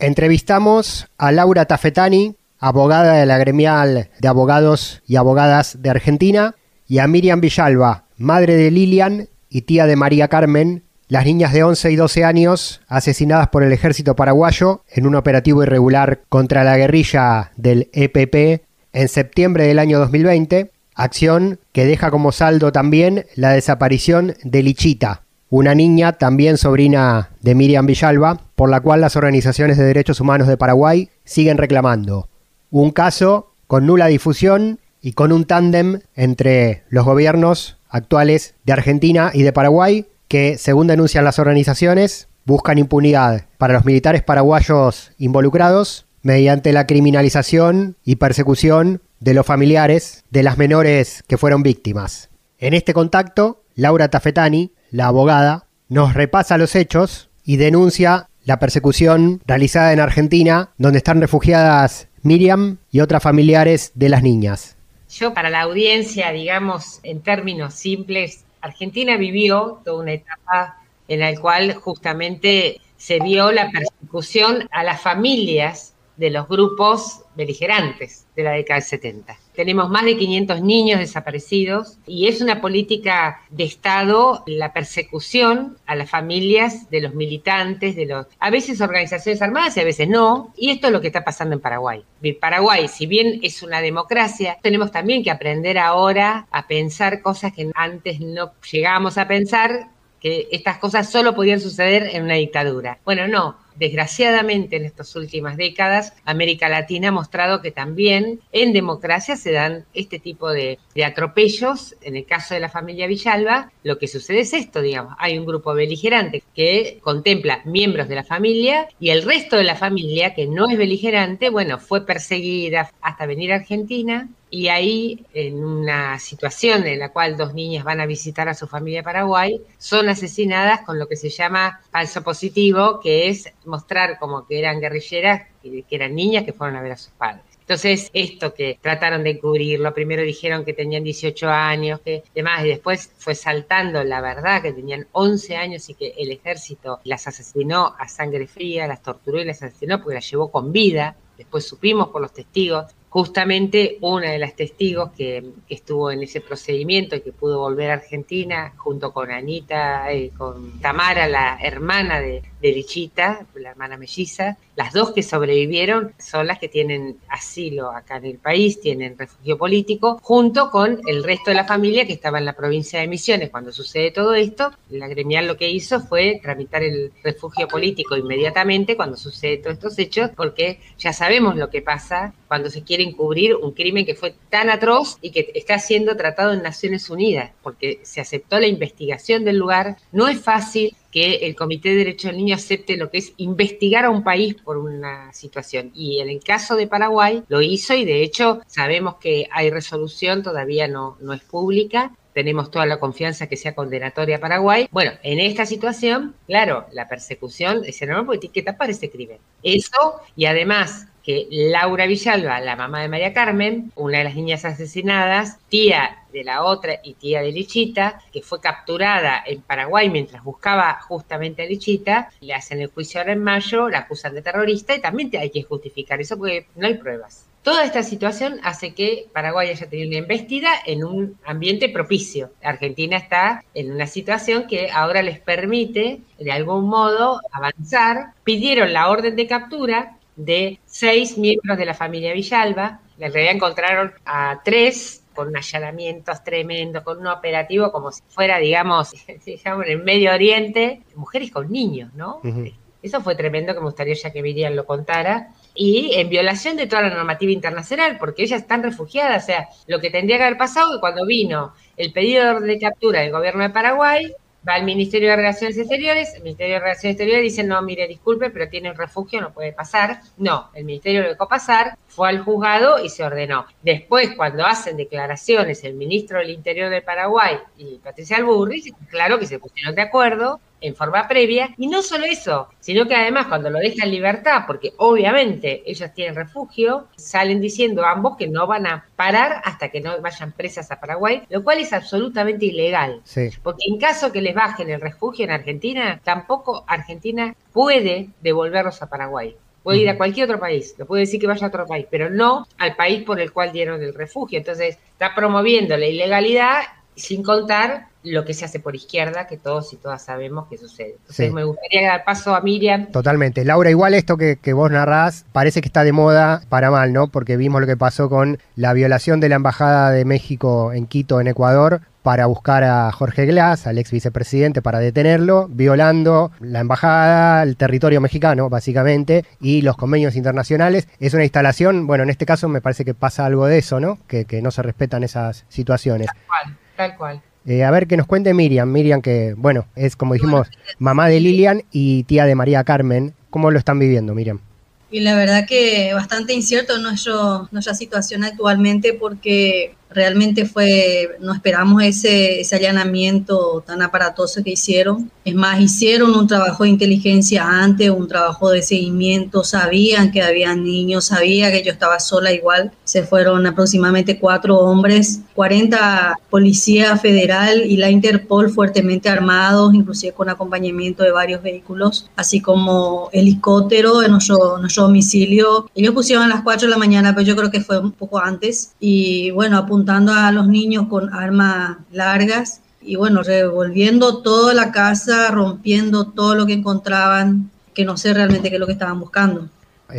Entrevistamos a Laura Tafetani, abogada de la Gremial de Abogados y Abogadas de Argentina, y a Miriam Villalba, madre de Lilian y tía de María Carmen, las niñas de 11 y 12 años asesinadas por el ejército paraguayo en un operativo irregular contra la guerrilla del EPP en septiembre del año 2020, acción que deja como saldo también la desaparición de Lichita, una niña también sobrina de Miriam Villalba, por la cual las organizaciones de derechos humanos de Paraguay siguen reclamando. Un caso con nula difusión y con un tándem entre los gobiernos actuales de Argentina y de Paraguay que, según denuncian las organizaciones, buscan impunidad para los militares paraguayos involucrados mediante la criminalización y persecución de los familiares de las menores que fueron víctimas. En este contacto, Laura Tafetani, la abogada, nos repasa los hechos y denuncia la persecución realizada en Argentina, donde están refugiadas Miriam y otras familiares de las niñas. Yo, para la audiencia, digamos, en términos simples, Argentina vivió toda una etapa en la cual justamente se vio la persecución a las familias de los grupos beligerantes de la década del 70. Tenemos más de 500 niños desaparecidos y es una política de Estado la persecución a las familias de los militantes, a veces organizaciones armadas y a veces no, y esto es lo que está pasando en Paraguay. Paraguay, si bien es una democracia, tenemos también que aprender ahora a pensar cosas que antes no llegábamos a pensar, que estas cosas solo podían suceder en una dictadura. Bueno, no. Desgraciadamente, en estas últimas décadas, América Latina ha mostrado que también en democracia se dan este tipo de atropellos. En el caso de la familia Villalba, lo que sucede es esto, digamos. Hay un grupo beligerante que contempla miembros de la familia y el resto de la familia, que no es beligerante, bueno, fue perseguida hasta venir a Argentina. Y ahí, en una situación en la cual 2 niñas van a visitar a su familia Paraguay, son asesinadas con lo que se llama falso positivo, que es mostrar como que eran guerrilleras, que eran niñas que fueron a ver a sus padres. Entonces, esto que trataron de encubrirlo, primero dijeron que tenían 18 años, que demás, y después fue saltando la verdad que tenían 11 años y que el ejército las asesinó a sangre fría, las torturó y las asesinó porque las llevó con vida. Después supimos por los testigos. Justamente una de las testigos que estuvo en ese procedimiento y que pudo volver a Argentina junto con Anita, con Tamara, la hermana de Lichita, la hermana melliza, las 2 que sobrevivieron son las que tienen asilo acá en el país, tienen refugio político, junto con el resto de la familia que estaba en la provincia de Misiones. Cuando sucede todo esto, la gremial lo que hizo fue tramitar el refugio político inmediatamente cuando sucede todos estos hechos, porque ya sabemos lo que pasa cuando se quiere encubrir un crimen que fue tan atroz y que está siendo tratado en Naciones Unidas, porque se aceptó la investigación del lugar. No es fácil que el Comité de Derechos del Niño acepte lo que es investigar a un país por una situación. Y en el caso de Paraguay lo hizo y de hecho sabemos que hay resolución, todavía no es pública. Tenemos toda la confianza que sea condenatoria a Paraguay. Bueno, en esta situación, claro, la persecución es enorme porque tiene que tapar ese crimen. Eso, y además que Laura Villalba, la mamá de María Carmen, una de las niñas asesinadas, tía de la otra y tía de Lichita, que fue capturada en Paraguay mientras buscaba justamente a Lichita, le hacen el juicio ahora en mayo, la acusan de terrorista y también hay que justificar eso porque no hay pruebas. Toda esta situación hace que Paraguay haya tenido una embestida en un ambiente propicio. Argentina está en una situación que ahora les permite, de algún modo, avanzar. Pidieron la orden de captura de 6 miembros de la familia Villalba. En realidad encontraron a 3 con allanamientos tremendos, con un operativo como si fuera, digamos, en el Medio Oriente, mujeres con niños, ¿no? Uh-huh. Eso fue tremendo, que me gustaría ya que Miriam lo contara. Y en violación de toda la normativa internacional, porque ellas están refugiadas. O sea, lo que tendría que haber pasado es que cuando vino el pedido de captura del gobierno de Paraguay, va al Ministerio de Relaciones Exteriores, el Ministerio de Relaciones Exteriores dice, no, mire, disculpe, pero tiene un refugio, no puede pasar. No, el Ministerio lo dejó pasar, fue al juzgado y se ordenó. Después, cuando hacen declaraciones el ministro del Interior de Paraguay y Patricia Alburri, claro que se pusieron de acuerdo en forma previa, y no solo eso, sino que además cuando lo dejan en libertad, porque obviamente ellos tienen refugio, salen diciendo ambos que no van a parar hasta que no vayan presas a Paraguay, lo cual es absolutamente ilegal, sí. Porque en caso que les bajen el refugio en Argentina, tampoco Argentina puede devolverlos a Paraguay. Puede ir a cualquier otro país, lo puede decir que vaya a otro país, pero no al país por el cual dieron el refugio. Entonces está promoviendo la ilegalidad sin contar lo que se hace por izquierda, que todos y todas sabemos que sucede. Entonces sí. Me gustaría dar paso a Miriam. Totalmente. Laura, igual esto que vos narrás parece que está de moda para mal, ¿no? Porque vimos lo que pasó con la violación de la Embajada de México en Quito, en Ecuador, para buscar a Jorge Glass, al ex vicepresidente, para detenerlo, violando la embajada, el territorio mexicano, básicamente, y los convenios internacionales. Es una instalación, bueno, en este caso me parece que pasa algo de eso, ¿no? Que no se respetan esas situaciones. Tal cual. A ver, que nos cuente Miriam, que, bueno, es como dijimos, mamá de Lilian y tía de María Carmen. ¿Cómo lo están viviendo, Miriam? Y la verdad que bastante incierto nuestra situación actualmente, porque Realmente no esperamos ese allanamiento tan aparatoso que hicieron. Es más, hicieron un trabajo de inteligencia antes, un trabajo de seguimiento, sabían que había niños, sabía que yo estaba sola igual. Se fueron aproximadamente 4 hombres, 40 policía federal y la Interpol fuertemente armados, inclusive con acompañamiento de varios vehículos, así como helicóptero en nuestro domicilio. Ellos pusieron a las 4 de la mañana, pero yo creo que fue un poco antes. Y bueno, apuntando a los niños con armas largas y bueno, revolviendo toda la casa, rompiendo todo lo que encontraban, que no sé realmente qué es lo que estaban buscando.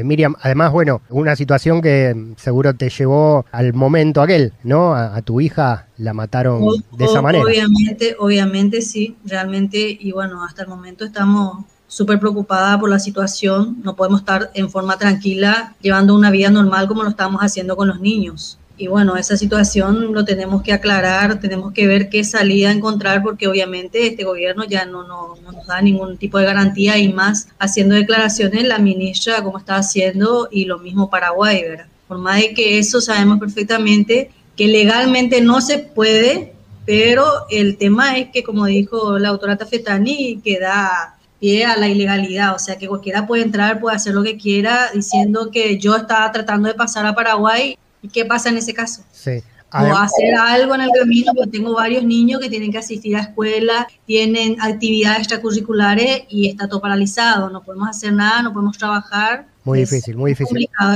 Miriam, además, bueno, una situación que seguro te llevó al momento aquel, ¿no? A tu hija la mataron de esa manera. Obviamente sí, realmente, y bueno, hasta el momento estamos súper preocupada por la situación, no podemos estar en forma tranquila llevando una vida normal como lo estamos haciendo con los niños. Y bueno, esa situación lo tenemos que aclarar, tenemos que ver qué salida encontrar, porque obviamente este gobierno ya no nos da ningún tipo de garantía, y más haciendo declaraciones la ministra como está haciendo, y lo mismo Paraguay, ¿verdad? Por más de que eso sabemos perfectamente que legalmente no se puede, pero el tema es que, como dijo la autora Tafetani, que da pie a la ilegalidad, o sea que cualquiera puede entrar, puede hacer lo que quiera, diciendo que yo estaba tratando de pasar a Paraguay. ¿Y qué pasa en ese caso? Sí. O hacer algo en el camino, porque tengo varios niños que tienen que asistir a escuela, tienen actividades extracurriculares y está todo paralizado. No podemos hacer nada, no podemos trabajar. Muy difícil.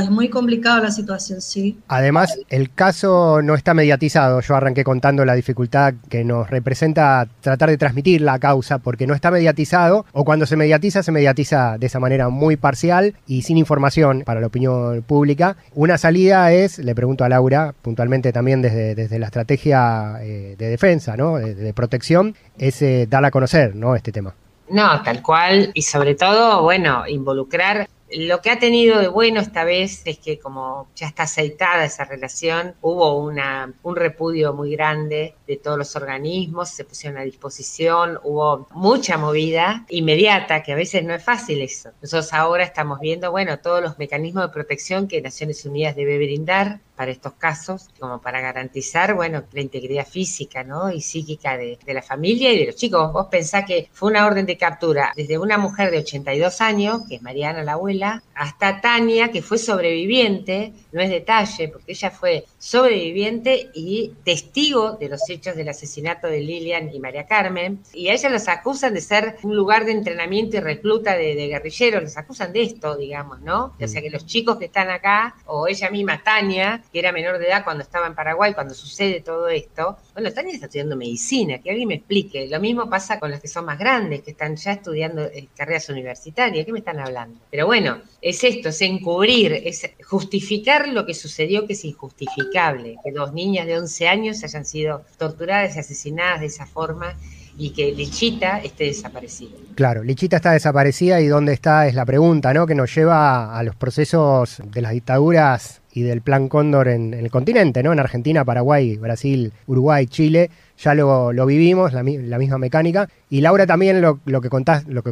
Es muy complicado la situación, sí. Además, el caso no está mediatizado. Yo arranqué contando la dificultad que nos representa tratar de transmitir la causa, porque no está mediatizado, o cuando se mediatiza de esa manera muy parcial y sin información para la opinión pública. Una salida es, le pregunto a Laura, puntualmente también desde la estrategia de defensa, ¿no? de protección, es dar a conocer, ¿no? este tema. No, tal cual, y sobre todo, bueno, involucrar. Lo que ha tenido de bueno esta vez es que, como ya está aceitada esa relación, hubo un repudio muy grande de todos los organismos, se pusieron a disposición, hubo mucha movida inmediata, que a veces no es fácil eso. Nosotros ahora estamos viendo, bueno, todos los mecanismos de protección que Naciones Unidas debe brindar para estos casos, como para garantizar, bueno, la integridad física, ¿no? y psíquica de la familia y de los chicos. Vos pensás que fue una orden de captura desde una mujer de 82 años, que es Mariana, la abuela, hasta Tania, que fue sobreviviente, no es detalle, porque ella fue sobreviviente y testigo de los hechos del asesinato de Lilian y María Carmen, y a ella los acusan de ser un lugar de entrenamiento y recluta de guerrilleros, los acusan de esto, digamos, ¿no? O sea que los chicos que están acá, o ella misma, Tania, que era menor de edad cuando estaba en Paraguay, cuando sucede todo esto, bueno, Tania está estudiando medicina, que alguien me explique. Lo mismo pasa con los que son más grandes, que están ya estudiando carreras universitarias, ¿qué me están hablando? Pero bueno, es esto, es encubrir, es justificar lo que sucedió, que es injustificable, que 2 niñas de 11 años hayan sido torturadas y asesinadas de esa forma, y que Lichita esté desaparecida. Claro, Lichita está desaparecida, y ¿dónde está? Es la pregunta, ¿no? Que nos lleva a los procesos de las dictaduras y del Plan Cóndor en el continente, ¿no? En Argentina, Paraguay, Brasil, Uruguay, Chile, ya lo vivimos, la misma mecánica. Y Laura, también lo que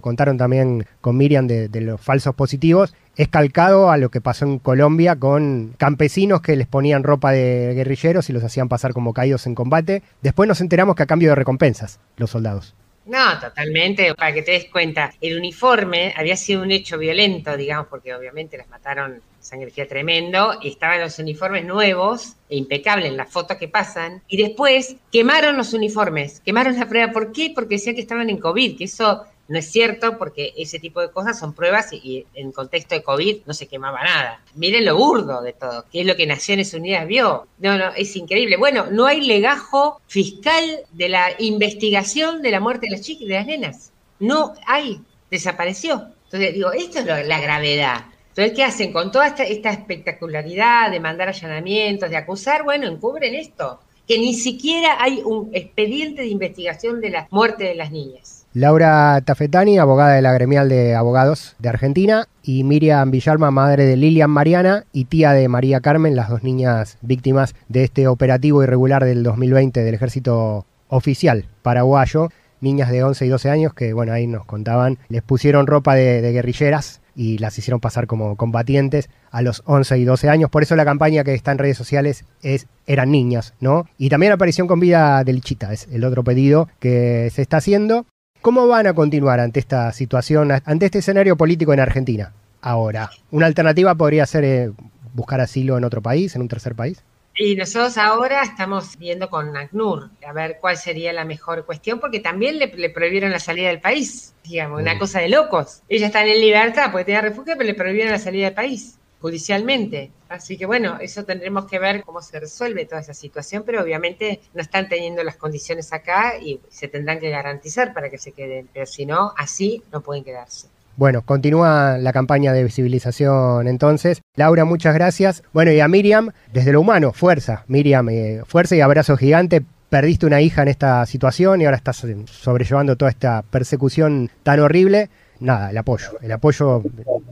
contaron también con Miriam de los falsos positivos, es calcado a lo que pasó en Colombia con campesinos que les ponían ropa de guerrilleros y los hacían pasar como caídos en combate. Después nos enteramos que a cambio de recompensas, los soldados. No, totalmente, para que te des cuenta, el uniforme había sido un hecho violento, digamos, porque obviamente las mataron, sangre fría tremendo, y estaban los uniformes nuevos e impecables en las fotos que pasan, y después quemaron los uniformes, quemaron la prueba. ¿Por qué? Porque decían que estaban en COVID, que eso no es cierto, porque ese tipo de cosas son pruebas y en contexto de COVID no se quemaba nada. Miren lo burdo de todo, que es lo que Naciones Unidas vio. No, es increíble. Bueno, no hay legajo fiscal de la investigación de la muerte de las chicas y de las nenas. No hay, desapareció. Entonces digo, esto es la gravedad. Entonces, ¿qué hacen? Con toda esta espectacularidad de mandar allanamientos, de acusar, bueno, encubren esto. Que ni siquiera hay un expediente de investigación de la muerte de las niñas. Laura Tafetani, abogada de la Gremial de Abogados de Argentina, y Miriam Villalma, madre de Lilian Mariana y tía de María Carmen, las 2 niñas víctimas de este operativo irregular del 2020 del Ejército Oficial Paraguayo. Niñas de 11 y 12 años que, bueno, ahí nos contaban, les pusieron ropa de guerrilleras y las hicieron pasar como combatientes a los 11 y 12 años. Por eso la campaña que está en redes sociales es Eran Niñas, ¿no? Y también aparición con vida de Lichita, es el otro pedido que se está haciendo. ¿Cómo van a continuar ante esta situación, ante este escenario político en Argentina ahora? ¿Una alternativa podría ser buscar asilo en otro país, en un tercer país? Y nosotros ahora estamos viendo con ACNUR a ver cuál sería la mejor cuestión, porque también le prohibieron la salida del país, digamos, una cosa de locos. Ella está en libertad porque tenía refugio, pero le prohibieron la salida del país, judicialmente. Así que bueno, eso tendremos que ver cómo se resuelve toda esa situación, pero obviamente no están teniendo las condiciones acá y se tendrán que garantizar para que se queden, pero si no, así no pueden quedarse. Bueno, continúa la campaña de visibilización entonces. Laura, muchas gracias. Bueno, y a Miriam, desde lo humano, fuerza. Miriam, fuerza y abrazo gigante. Perdiste una hija en esta situación y ahora estás sobrellevando toda esta persecución tan horrible. Nada, el apoyo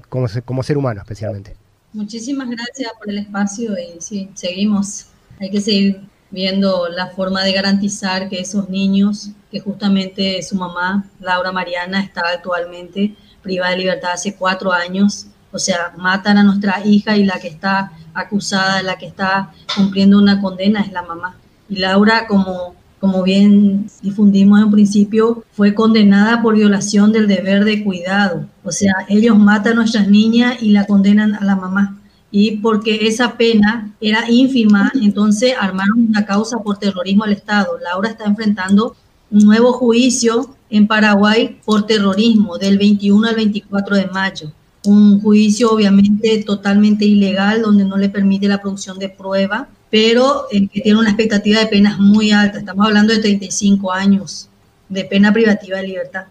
como ser humano especialmente. Muchísimas gracias por el espacio y sí, seguimos. Hay que seguir viendo la forma de garantizar que esos niños, que justamente su mamá, Laura Mariana, está actualmente privada de libertad hace 4 años, o sea, matan a nuestra hija y la que está acusada, la que está cumpliendo una condena es la mamá. Y Laura, como bien difundimos en un principio, fue condenada por violación del deber de cuidado. O sea, ellos matan a nuestras niñas y la condenan a la mamá. Y porque esa pena era ínfima, entonces armaron una causa por terrorismo al Estado. Laura está enfrentando un nuevo juicio en Paraguay por terrorismo del 21 al 24 de mayo. Un juicio obviamente totalmente ilegal, donde no le permite la producción de prueba, pero que tiene una expectativa de penas muy alta. Estamos hablando de 35 años de pena privativa de libertad.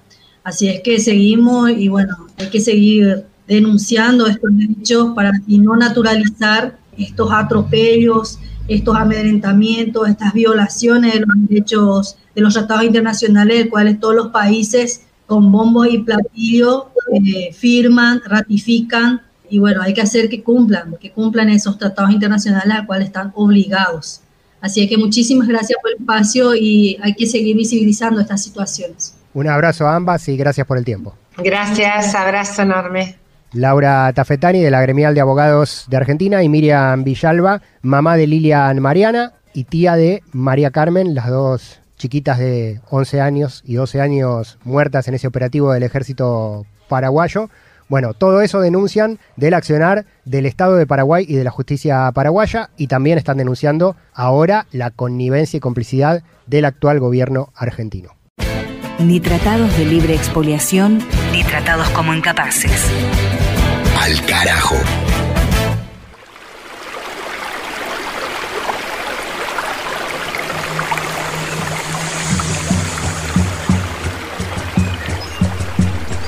Así es que seguimos y bueno, hay que seguir denunciando estos hechos para no naturalizar estos atropellos, estos amedrentamientos, estas violaciones de los derechos de los tratados internacionales, de los cuales todos los países con bombos y platillos firman, ratifican, y bueno, hay que hacer que cumplan esos tratados internacionales a los cuales están obligados. Así que muchísimas gracias por el espacio y hay que seguir visibilizando estas situaciones. Un abrazo a ambas y gracias por el tiempo. Gracias, abrazo enorme. Laura Tafetani, de la Gremial de Abogados de Argentina, y Miriam Villalba, mamá de Lilian Mariana y tía de María Carmen, las dos chiquitas de 11 años y 12 años muertas en ese operativo del ejército paraguayo. Bueno, todo eso denuncian del accionar del Estado de Paraguay y de la justicia paraguaya, y también están denunciando ahora la connivencia y complicidad del actual gobierno argentino. Ni tratados de libre expoliación, ni tratados como incapaces. Al carajo.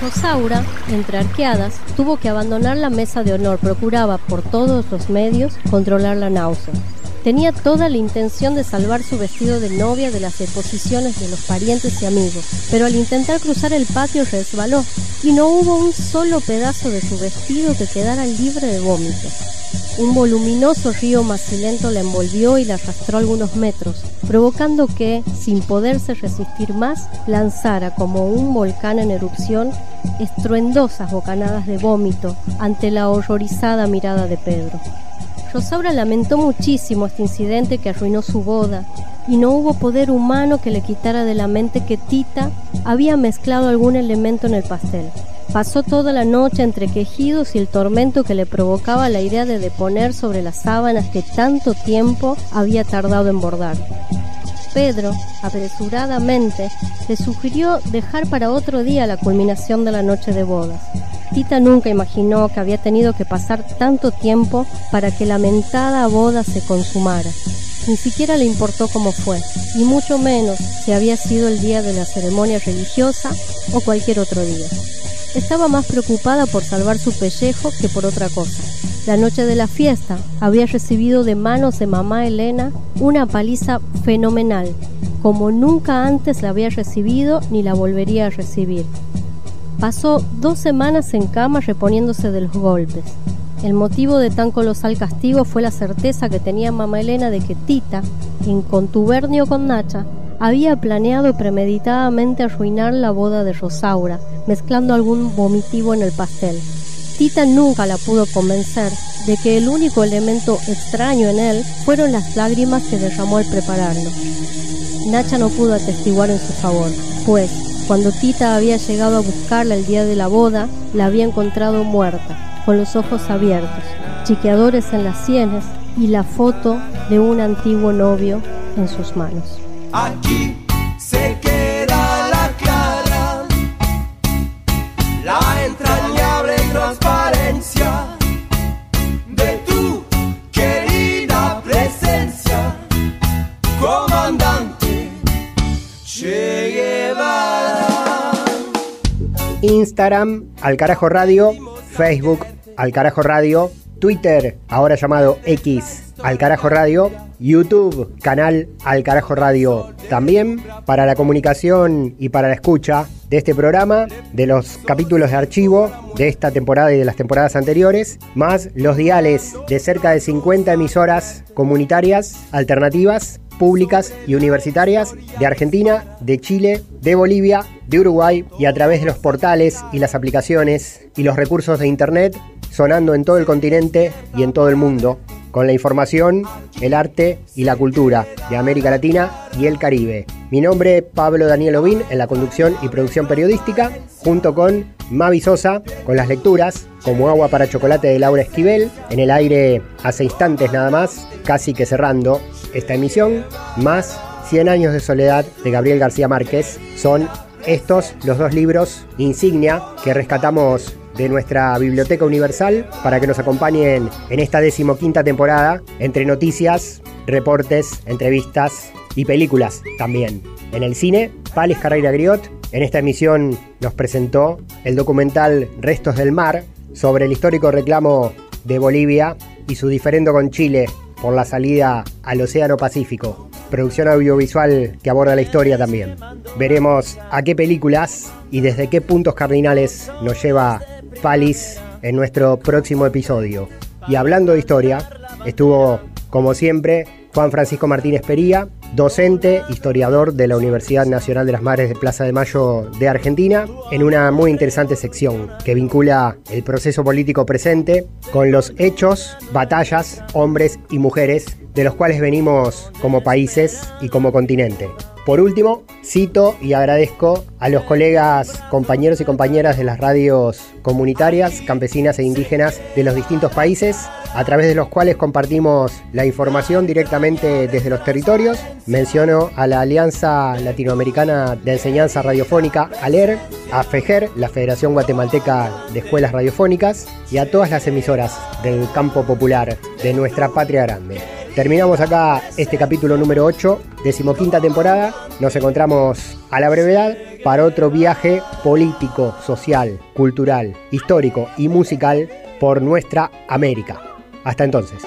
Rosaura, entre arqueadas, tuvo que abandonar la mesa de honor. Procuraba por todos los medios controlar la náusea. Tenía toda la intención de salvar su vestido de novia de las deposiciones de los parientes y amigos, pero al intentar cruzar el patio resbaló y no hubo un solo pedazo de su vestido que quedara libre de vómito. Un voluminoso río macilento la envolvió y la arrastró algunos metros, provocando que, sin poderse resistir más, lanzara como un volcán en erupción estruendosas bocanadas de vómito ante la horrorizada mirada de Pedro. Rosaura lamentó muchísimo este incidente que arruinó su boda, y no hubo poder humano que le quitara de la mente que Tita había mezclado algún elemento en el pastel. Pasó toda la noche entre quejidos y el tormento que le provocaba la idea de deponer sobre las sábanas que tanto tiempo había tardado en bordar. Pedro, apresuradamente, le sugirió dejar para otro día la culminación de la noche de bodas. Tita nunca imaginó que había tenido que pasar tanto tiempo para que la mentada boda se consumara. Ni siquiera le importó cómo fue, y mucho menos si había sido el día de la ceremonia religiosa o cualquier otro día. Estaba más preocupada por salvar su pellejo que por otra cosa. La noche de la fiesta había recibido de manos de mamá Elena una paliza fenomenal, como nunca antes la había recibido ni la volvería a recibir. Pasó 2 semanas en cama reponiéndose de los golpes. El motivo de tan colosal castigo fue la certeza que tenía mamá Elena de que Tita, en contubernio con Nacha, había planeado premeditadamente arruinar la boda de Rosaura, mezclando algún vomitivo en el pastel. Tita nunca la pudo convencer de que el único elemento extraño en él fueron las lágrimas que derramó al prepararlo. Nacha no pudo atestiguar en su favor, pues cuando Tita había llegado a buscarla el día de la boda, la había encontrado muerta, con los ojos abiertos, chiqueadores en las sienes y la foto de un antiguo novio en sus manos. Aquí se queda la clara, la entrañable transparencia de tu querida presencia, comandante Che Guevara. Instagram, Al Carajo Radio, Facebook, Al Carajo Radio, Twitter, ahora llamado X, Al Carajo Radio, YouTube, canal Al Carajo Radio también, para la comunicación y para la escucha de este programa, de los capítulos de archivo de esta temporada y de las temporadas anteriores, más los diales de cerca de 50 emisoras comunitarias, alternativas, públicas y universitarias de Argentina, de Chile, de Bolivia, de Uruguay, y a través de los portales y las aplicaciones y los recursos de internet, sonando en todo el continente y en todo el mundo, con la información, el arte y la cultura de América Latina y el Caribe. Mi nombre es Pablo Daniel Obín, en la conducción y producción periodística, junto con Mavi Sosa, con las lecturas, como Agua para Chocolate de Laura Esquivel, en el aire hace instantes nada más, casi que cerrando esta emisión, más 100 años de soledad de Gabriel García Márquez. Son estos los dos libros insignia que rescatamos de nuestra Biblioteca Universal para que nos acompañen en esta 15ª temporada, entre noticias, reportes, entrevistas y películas también. En el cine, Pales Carreira Griot en esta emisión nos presentó el documental Restos del Mar sobre el histórico reclamo de Bolivia y su diferendo con Chile por la salida al Océano Pacífico. Producción audiovisual que aborda la historia también. Veremos a qué películas y desde qué puntos cardinales nos lleva Palis en nuestro próximo episodio. Y hablando de historia, estuvo, como siempre, Juan Francisco Martínez Pería, docente, historiador de la Universidad Nacional de las Madres de Plaza de Mayo de Argentina, en una muy interesante sección que vincula el proceso político presente con los hechos, batallas, hombres y mujeres de los cuales venimos como países y como continente. Por último, cito y agradezco a los colegas, compañeros y compañeras de las radios comunitarias, campesinas e indígenas de los distintos países, a través de los cuales compartimos la información directamente desde los territorios. Menciono a la Alianza Latinoamericana de Enseñanza Radiofónica, ALER, a FEGER, la Federación Guatemalteca de Escuelas Radiofónicas, y a todas las emisoras del campo popular de nuestra patria grande. Terminamos acá este capítulo número 8, 15ª temporada. Nos encontramos a la brevedad para otro viaje político, social, cultural, histórico y musical por nuestra América. Hasta entonces.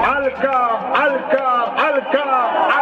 Alca, Alca, Alca,